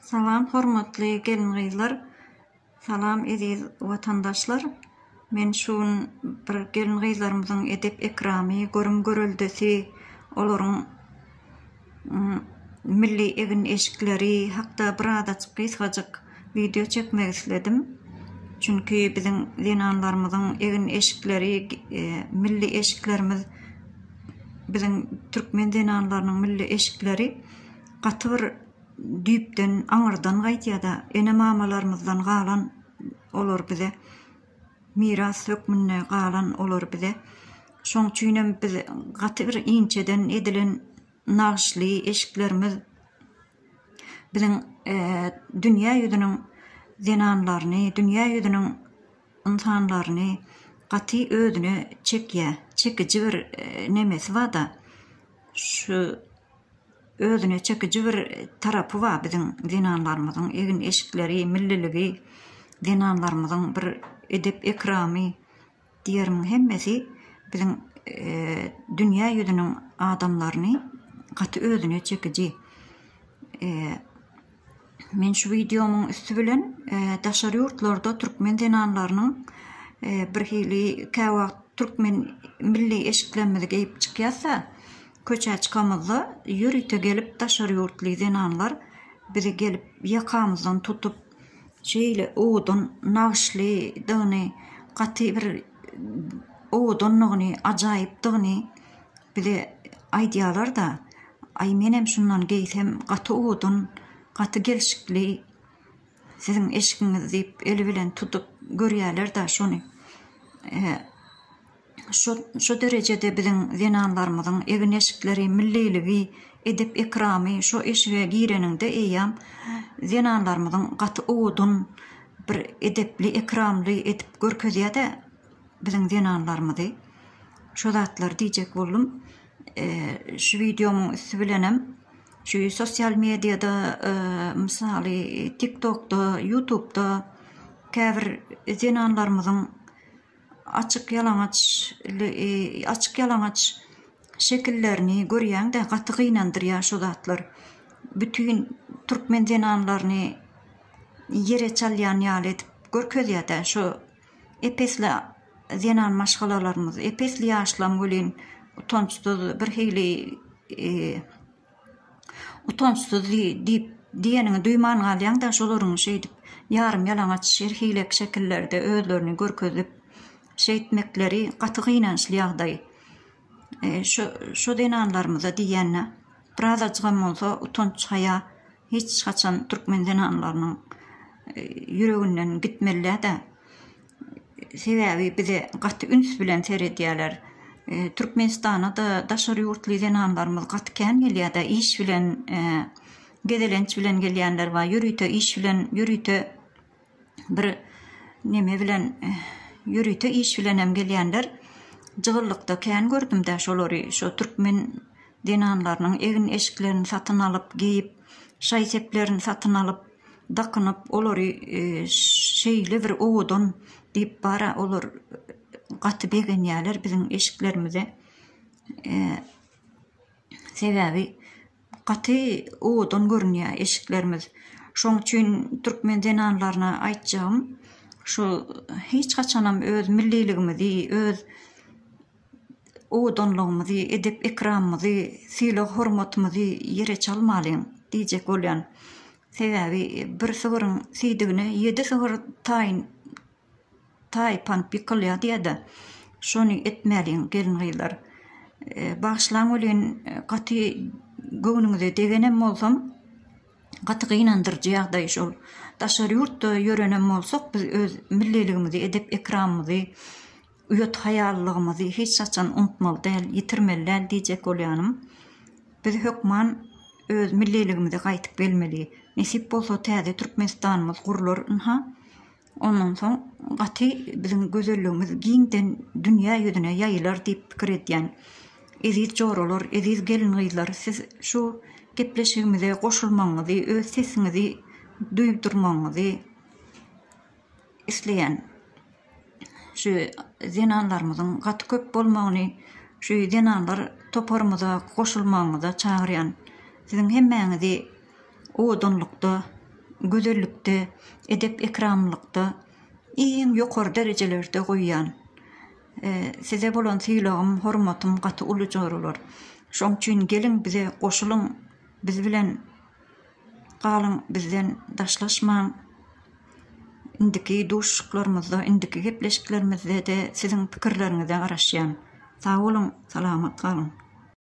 Salam hormatly gelin-gyzlar. Salam eziz vatandaşlar. Men şuun bir gelin-gyzlarymyzyň edep ekramy, görüm görüldesi, olaryň milli egin eşikleri hakda bir adaçyk gysgaçyk video çekmek isledim. Çünki biziň dinanlarymyzyň egin eşikleri, milli eşiklerimiz, biziň türkmen dinanlarynyň milli eşikleri gaty bir düýpden, aňyrdan gaýtýa-da ene mamalarymyzdan galan olar bize. Miras hökmünde galan olar bize. Şoň üçin biz gaty bir inçeden edilen nagşly eşiklerimiz biziň dünýä ýüzüniň dinanlaryny, dünýä ýüzüniň insanlaryny gaty özüne çekiji bir nemesi var-da. Şu özüne çekiji bir tarapy var biziň dinanlarymyzyň egin eşikleri, milliligi, dinanlarymyzyň bir edep ekramy diýerim hemmesi biziň dünýä ýüzüniň adamlaryny gaty özüne çekiji. Men şu videomyň üstü bilen daşary ýurtlarda türkmen dinanlarynyň bir hili käwagt türkmen milli eşiklerimizi giyip çykýarsa, köçä çykamyzda ýürüte gelip daşary ýurtly dinanlar bizi gelip ýakamyzdan tutup şeýle oğudun nagşly dygyny, gaty bir oğudunlygyny, ajaýypdygyny bize aýdýarlar da, ay menem şundan giýsem gaty oğudun, gaty gelşikli siziň eşigiňiz diýip eli bilen tutup görýärler da şonu. Şu derejede biziň dinanlarymyzyň egin eşikleri, milliligi, edep ekramy şu eşige gireninde eýýam dinanlarymyzyň gaty oğudun bir edepli, ekramly etip görkezýär-de biziň dinanlarymyzy. Şu zatlar diýjek boldum. Şu videomyň üstü bilenem şu sosial mediýada, misaly TikTokda, YouTube'da käbir dinanlarymyzyň açyk ýalamaç şekillerini görýän-de gaty gynandyrýar şu zatlar. Bütün türkmen dinanlaryny ýere çalýan ýaly etip görkezýär-de şu epesli dinan maşgalalarymyz, epesli ýaşlam bolan utançsız bir hili utançsız diýeniňi duýman galýan-da şolaryň şeýdip ýarym ýalamaç şerhilek şekillerde özlerini görkezip şeýtmekleri gaty gynançly ýagdaý. Şu dinanlarymyza diýenne biraz açgam bolsa utanç haýa hiç haçan türkmen dinanlarynyň ýüreginden gitmeli-de. Sebäbi bize gaty üns bilen seredýärler. Türkmenistana da daşary ýurtly dinanlarymyz gaty kän gelýär-de, iş bilen gedelenç bilen gelýänler bar, ýürüte iş bilen, ýürüte bir neme bilen ýürüte iş bilen hem gelýänler. Jygyrlykda kän gördüm-de şolary, şu türkmen dinanlarynyň egin eşiklerini satyn alyp, giyip, şaý seplerini satyn alyp, dakynyp, olary şeýle bir oğudun diýip bara olar gaty begenýärler biziň eşiklerimize. Sebäbi gaty oğudun görünýär eşiklerimiz. Şoň üçin türkmen dinanlaryna aýtjagym, şu hiç haçanam öz milliligimizi, öz oğudunlygymyzy, edep ekramymyzy, sile hormatymyzy ýere çalmalyn diýjek bolýan. Sebäbi bir sygyryň sidigine 7 sygyr taýpan pikylýar diýdi. Şonu etmelin gelin-gyzlar. Başlaň bolan gaty göwnüňize degenem bolsam gaty gynandyrjy ýagdaý şol. Daşary ýurtda ýörenem bolsak biz öz milliligimizi, edep ekramymyzy, üýet haýallygymyzy hiç saçan unutmaly däl, ýitirmeli diýjek bolýanym. Biz hökman öz milliligimizi gaýtyp gelmeli. Nesip bolsa täze Türkmenistanymyz gurular. Ondan soň gaty biziň gözelligimiz giňden dünýä ýüzüne ýaýylar diýip pikir edýän. Eziz joralar, eziz gelin-gyzlar, siz şu gepleşigimize goşulmaňyzy, öz sesiňizi duýdurmaňyzy isleýän. Şu dinanlarymyzyň gaty köp bolmagyny, şu dinanlar toparymyza goşulmaňyza çagyrýan. Siziň hemmäňizi oğudunlukda gözellikde, edep ekramlykda iň ýokary derejelerde goýýan. Size bolan syýlagym, hormatym gaty ulujylar. Şoň üçin gelin bize goşulyň, biz bilen galyň, bizden daşlaşmaň. Indiki duşlarymyzda, indiki gepleşiklerimizde de siziň pikirleriňize garaşýan. Sag bolun, salamat galyň.